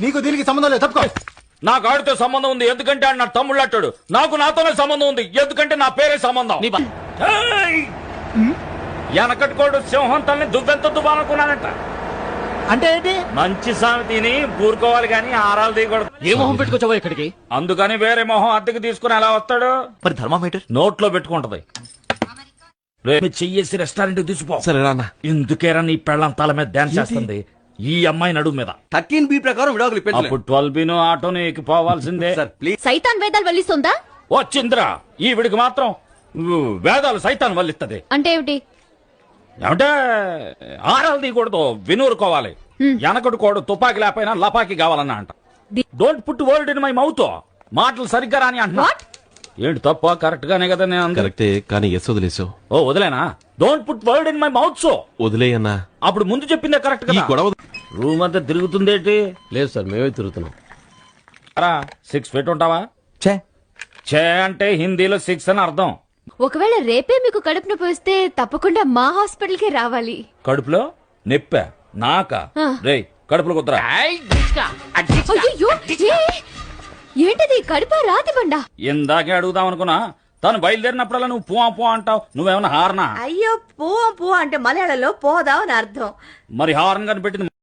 నీకు దీనికి సంబంధం లేదు, తప్పుకో. నాకు ఆడితో సంబంధం ఉంది ఎందుకంటే ఆయన నా తమ్ముళ్ళు అంటాడు. నాకు నాతోనే సంబంధం ఉంది ఎందుకంటే నా పేరే సంబంధం. ఏయ్! వెనకట్టుకోడు సింహం తల్ని దువ్వెంత దువ్వాలనుకున్నానంట. అంటే ఏంటి? మంచి సామెతని ఊరుకోవాలి గాని ఆరాలు తీయకూడదు. ఏ మొహం పెట్టుకొచ్చావో ఇక్కడికి? అందుకని వేరే మొహం అద్దెకి తీసుకుని ఎలా వస్తాడు? మరి థర్మామీటర్ నోట్లో పెట్టుకుంటది. రేపు చెయ్యేసి రెస్టారెంట్ తీసుకో. సరే రానా. ఎందుకేరా నీ పెళ్ళం తల మీద డాన్స్ చేస్తుంది ఈ అమ్మాయి నడుము మీద? 13B ప్రకారం విడాకులు అప్పుడు 12B ఆటోని ఎక్కిపోవాల్సిందే. Sir please. సైతాన్ వేదాలు వల్లిస్తుందా? వచ్చిందిరా ఈ విడికి మాత్రం వేదాలు సైతాన్ వల్లిస్తది. అంటే ఏమిటి? ఏమంటే ఆరాలు తీయకూడదు, వినూరుకోవాలి. వెనకటి కోడు తుపాకి లేకపోయినా లపాకి కావాలన్నా అంట. Don't put word in my mouth. మాటలు సరిగ్గా రాని అంటున్నా. ఏంటి తప్ప? కరెక్ట్ గానే కదా నేను అంది. కరెక్టే కానీ ఎస్ వదిలేసావు. ఓ వదిలేనా? Don't put word in my mouth. So వదిలేయన్నా. అప్పుడు ముందు చెప్పిందే కరెక్ట్ ఈ కదా. గొడవ రూమ్ అంతా తిరుగుతుందేంటి? లేదు సార్, మేమే తిరుగుతున్నాం. 6 feet ఉంటావా? ఛే, చే అంటే హిందీలో 6 అని అర్థం. ఒకవేళ రేపే మీకు కడుపు నొప్పి వస్తే తప్పకుండా మా హాస్పిటల్ కి రావాలి. కడుపులో నెప్ప నాకా? రేయ్ కడుపులో కుదరా. అయ్యయ్యో, ఏంటిది? కడుపా రాతి బండా? ఇందాకే అడుగుదాం అనుకున్నా. తను బయలుదేరినప్పుడల్లా నువ్వు పో అంటావు. నువ్వేమన్నా హార్నా? అయ్యో పో అంటే మలయాళంలో పోదాం అని అర్థం. మరి హార్న్ కనిపెట్టింది